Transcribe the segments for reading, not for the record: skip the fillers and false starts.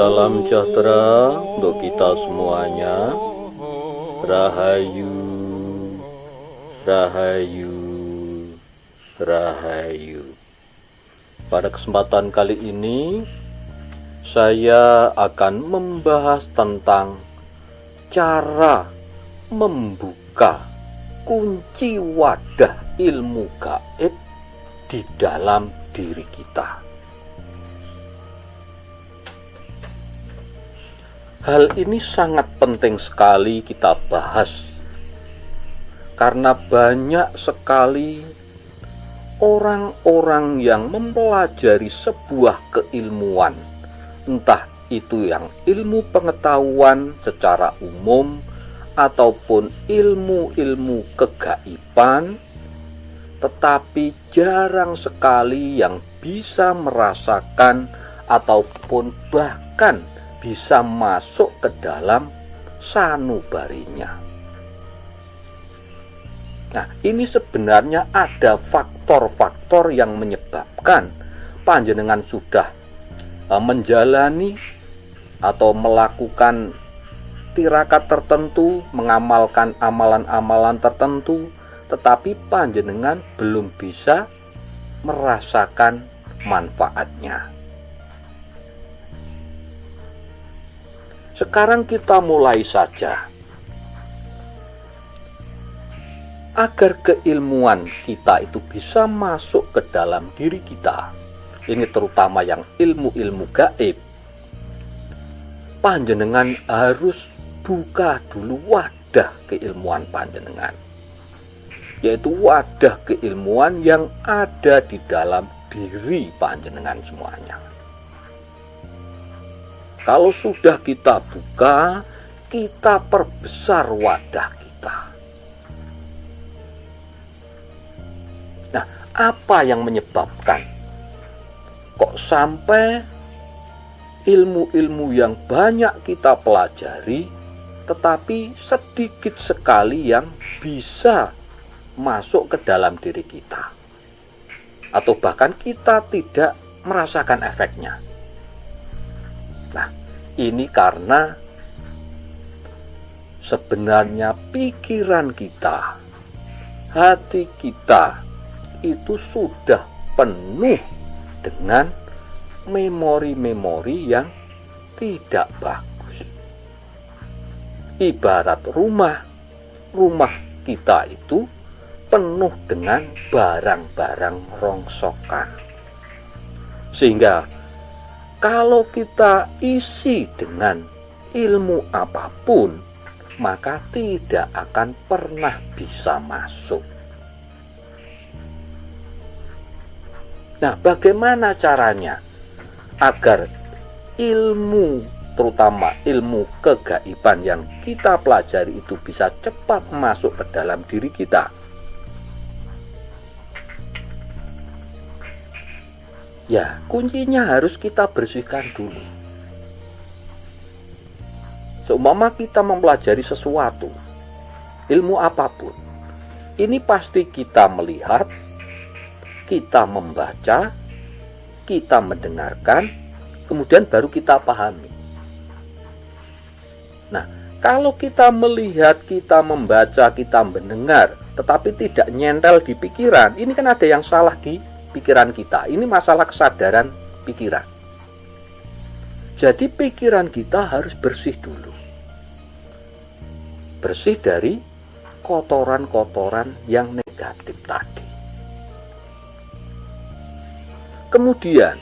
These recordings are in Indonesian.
Salam sejahtera untuk kita semuanya. Rahayu, Rahayu, Rahayu. Pada kesempatan kali ini saya akan membahas tentang cara membuka kunci wadah ilmu gaib di dalam diri kita. Hal ini sangat penting sekali kita bahas, karena banyak sekali orang-orang yang mempelajari sebuah keilmuan, entah itu yang ilmu pengetahuan secara umum ataupun ilmu-ilmu kegaiban, tetapi jarang sekali yang bisa merasakan ataupun bahkan bisa masuk ke dalam sanubarinya. Nah, ini sebenarnya ada faktor-faktor yang menyebabkan panjenengan sudah menjalani atau melakukan tirakat tertentu, mengamalkan amalan-amalan tertentu, tetapi panjenengan belum bisa merasakan manfaatnya. Sekarang kita mulai saja. Agar keilmuan kita itu bisa masuk ke dalam diri kita, ini terutama yang ilmu-ilmu gaib, panjenengan harus buka dulu wadah keilmuan panjenengan, yaitu wadah keilmuan yang ada di dalam diri panjenengan semuanya. Kalau sudah kita buka, kita perbesar wadah kita. Nah, apa yang menyebabkan kok sampai ilmu-ilmu yang banyak kita pelajari, tetapi sedikit sekali yang bisa masuk ke dalam diri kita, atau bahkan kita tidak merasakan efeknya? Nah, ini karena sebenarnya pikiran kita, hati kita itu sudah penuh dengan memori-memori yang tidak bagus. Ibarat rumah kita itu penuh dengan barang-barang rongsokan, sehingga kalau kita isi dengan ilmu apapun, maka tidak akan pernah bisa masuk. Nah, bagaimana caranya agar ilmu, terutama ilmu kegaiban yang kita pelajari itu bisa cepat masuk ke dalam diri kita? Ya, kuncinya harus kita bersihkan dulu. Seumpama kita mempelajari sesuatu, ilmu apapun, ini pasti kita melihat, kita membaca, kita mendengarkan, kemudian baru kita pahami. Nah, kalau kita melihat, kita membaca, kita mendengar, tetapi tidak nyentel di pikiran, ini kan ada yang salah di pikiran kita. Ini masalah kesadaran pikiran. Jadi pikiran kita harus bersih dulu. Bersih dari kotoran-kotoran yang negatif tadi. Kemudian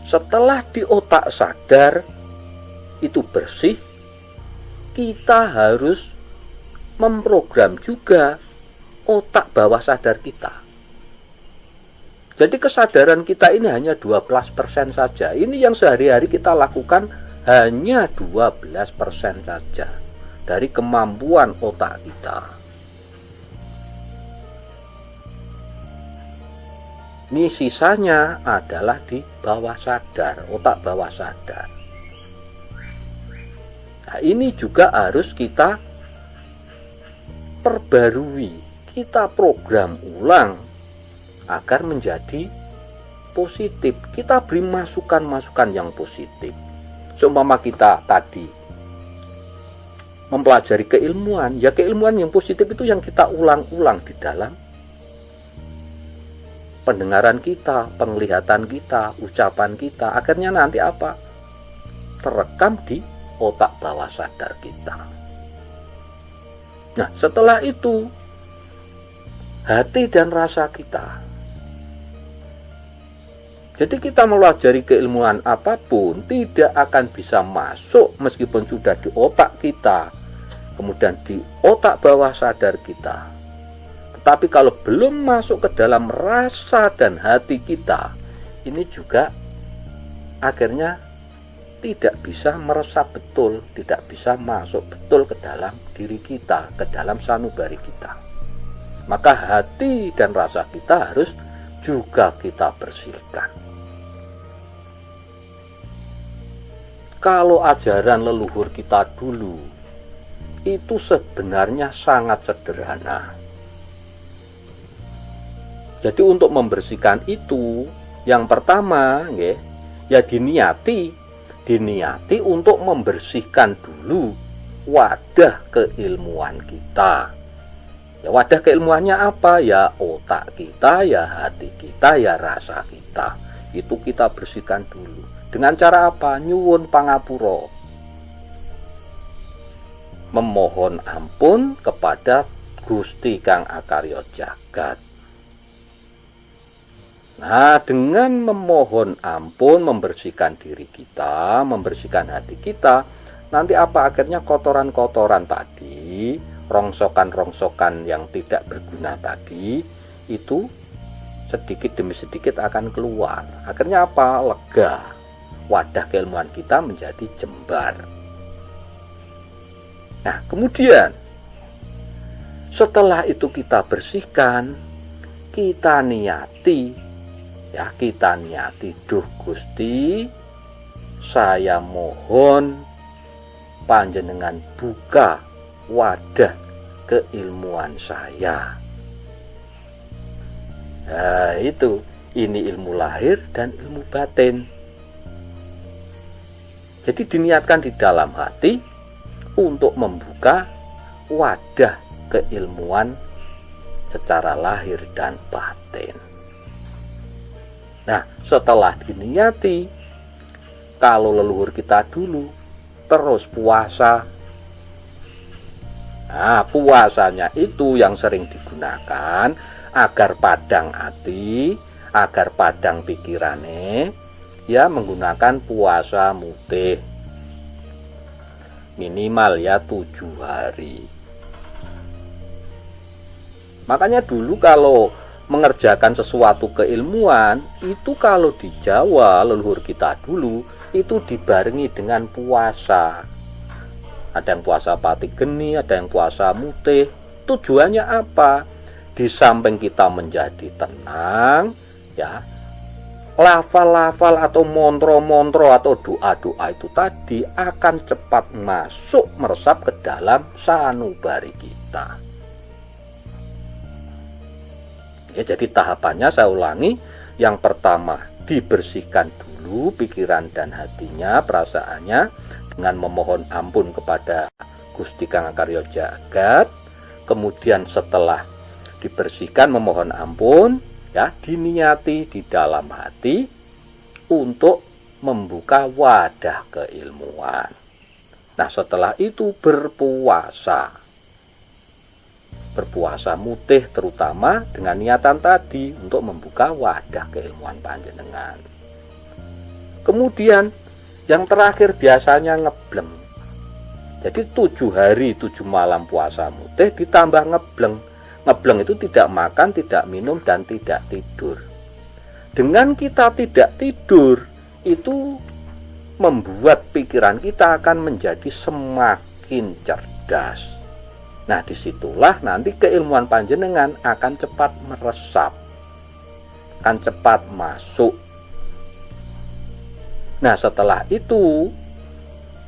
setelah di otak sadar itu bersih, kita harus memprogram juga otak bawah sadar kita. Jadi kesadaran kita ini hanya 12% saja. Ini yang sehari-hari kita lakukan hanya 12% saja dari kemampuan otak kita. Ini sisanya adalah di bawah sadar, otak bawah sadar. Nah, ini juga harus kita perbarui, kita program ulang agar menjadi positif. Kita beri masukan-masukan yang positif Seumpama kita tadi mempelajari keilmuan, ya keilmuan yang positif itu yang kita ulang-ulang di dalam pendengaran kita, penglihatan kita, ucapan kita. Akhirnya nanti apa? Terekam di otak bawah sadar kita. Nah, setelah itu hati dan rasa kita. Jadi kita mempelajari keilmuan apapun tidak akan bisa masuk meskipun sudah di otak kita, kemudian di otak bawah sadar kita. Tetapi kalau belum masuk ke dalam rasa dan hati kita, ini juga akhirnya tidak bisa meresap betul, tidak bisa masuk betul ke dalam diri kita, ke dalam sanubari kita. Maka hati dan rasa kita harus juga kita bersihkan. Kalau ajaran leluhur kita dulu itu sebenarnya sangat sederhana. Jadi untuk membersihkan itu, yang pertama ya diniati untuk membersihkan dulu wadah keilmuan kita. Ya, wadah keilmuannya apa? Ya otak kita, ya hati kita, ya rasa kita. Itu kita bersihkan dulu. Dengan cara apa? Nyuwun pangapura. Memohon ampun kepada Gusti Kang Akarya Jagat. Nah, dengan memohon ampun, membersihkan diri kita, membersihkan hati kita, nanti apa akhirnya kotoran-kotoran tadi, rongsokan-rongsokan yang tidak berguna tadi, itu sedikit demi sedikit akan keluar. Akhirnya apa? Lega. Wadah keilmuan kita menjadi jembar. Nah, kemudian setelah itu kita bersihkan, kita niati, duh Gusti, saya mohon panjenengan buka wadah keilmuan saya. Nah, ini ilmu lahir dan ilmu batin. Jadi diniatkan di dalam hati untuk membuka wadah keilmuan secara lahir dan batin. Nah, setelah diniati, kalau leluhur kita dulu terus puasa. Nah, puasanya itu yang sering digunakan agar padang hati, agar padang pikirane, ya menggunakan puasa mutih. Minimal ya 7 hari. Makanya dulu kalau mengerjakan sesuatu keilmuan, itu kalau di Jawa leluhur kita dulu itu dibarengi dengan puasa. Ada yang puasa pati geni, ada yang puasa mutih. Tujuannya apa? Di samping kita menjadi tenang, ya, lafal-lafal atau montro-montro atau doa-doa itu tadi akan cepat masuk meresap ke dalam sanubari kita. Ya, jadi tahapannya saya ulangi. Yang pertama, dibersihkan dulu pikiran dan hatinya, perasaannya, dengan memohon ampun kepada Gusti Kang Akarya Jagat. Kemudian setelah dibersihkan, memohon ampun, ya, diniati di dalam hati untuk membuka wadah keilmuan. Nah, setelah itu berpuasa mutih, terutama dengan niatan tadi untuk membuka wadah keilmuan panjenengan. Kemudian yang terakhir biasanya ngebleng. Jadi 7 hari 7 malam puasa mutih ditambah ngebleng. Ngebleng itu tidak makan, tidak minum, dan tidak tidur. Dengan kita tidak tidur, itu membuat pikiran kita akan menjadi semakin cerdas. Nah, disitulah nanti keilmuan panjenengan akan cepat meresap, akan cepat masuk. Nah, setelah itu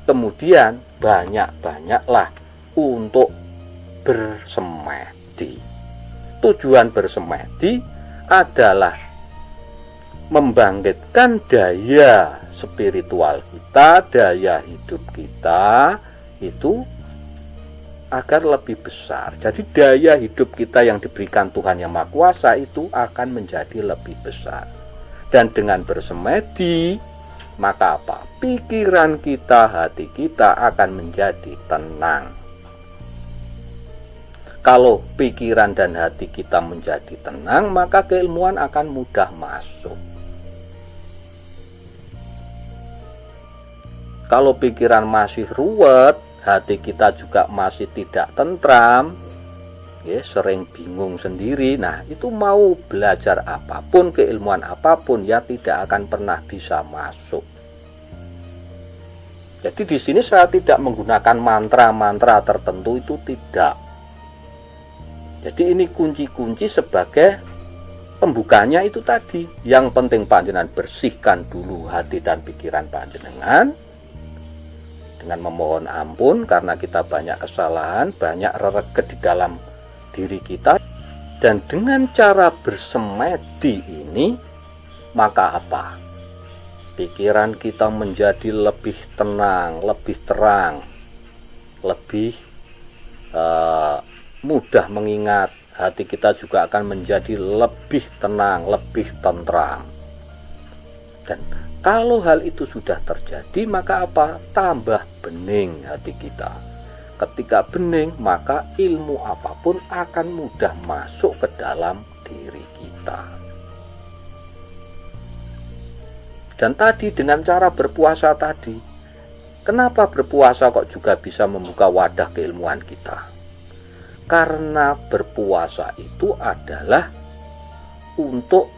kemudian banyak-banyaklah untuk bersemedi. Tujuan bersemedi adalah membangkitkan daya spiritual kita, daya hidup kita itu agar lebih besar. Jadi daya hidup kita yang diberikan Tuhan Yang Maha Kuasa itu akan menjadi lebih besar. Dan dengan bersemedi, maka apa? Pikiran kita, hati kita akan menjadi tenang. Kalau pikiran dan hati kita menjadi tenang, maka keilmuan akan mudah masuk. Kalau pikiran masih ruwet, hati kita juga masih tidak tentram, ya, sering bingung sendiri. Nah, itu mau belajar apapun, keilmuan apapun, ya tidak akan pernah bisa masuk. Jadi di sini saya tidak menggunakan mantra-mantra tertentu, itu tidak. Jadi ini kunci-kunci sebagai pembukanya itu tadi. Yang penting panjenengan bersihkan dulu hati dan pikiran panjenengan dengan memohon ampun karena kita banyak kesalahan, banyak rereket di dalam diri kita. Dan dengan cara bersemedi ini, maka apa? Pikiran kita menjadi lebih tenang, lebih terang, lebih mudah mengingat. Hati kita juga akan menjadi lebih tenang, lebih tentram. Dan kalau hal itu sudah terjadi, maka apa? Tambah bening hati kita. Ketika bening, maka ilmu apapun akan mudah masuk ke dalam diri kita. Dan tadi dengan cara berpuasa tadi, kenapa berpuasa kok juga bisa membuka wadah keilmuan kita? Karena berpuasa itu adalah untuk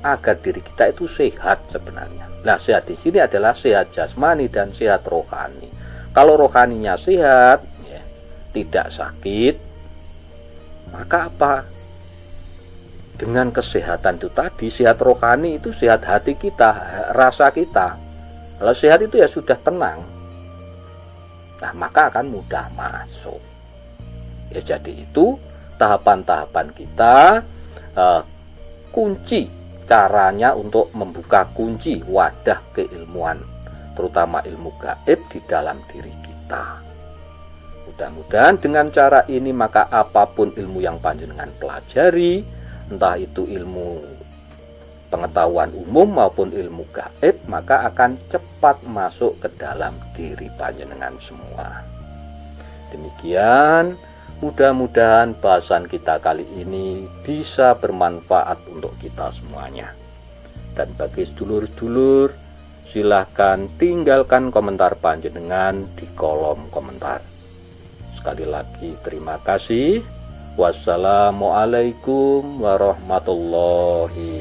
agar diri kita itu sehat sebenarnya. Nah, sehat di sini adalah sehat jasmani dan sehat rohani. Kalau rohaninya sehat, ya, tidak sakit, maka apa? Dengan kesehatan itu tadi, sehat rohani itu sehat hati kita, rasa kita. Kalau sehat itu ya sudah tenang. Nah, maka akan mudah masuk. Ya, jadi itu tahapan-tahapan kita, kunci caranya untuk membuka kunci wadah keilmuan, terutama ilmu gaib di dalam diri kita. Mudah-mudahan dengan cara ini maka apapun ilmu yang panjenengan pelajari, entah itu ilmu pengetahuan umum maupun ilmu gaib, maka akan cepat masuk ke dalam diri panjenengan semua. Demikian, mudah-mudahan bahasan kita kali ini bisa bermanfaat untuk kita semuanya. Dan bagi sedulur-sedulur, silahkan tinggalkan komentar panjenengan di kolom komentar. Sekali lagi terima kasih. Wassalamualaikum warahmatullahi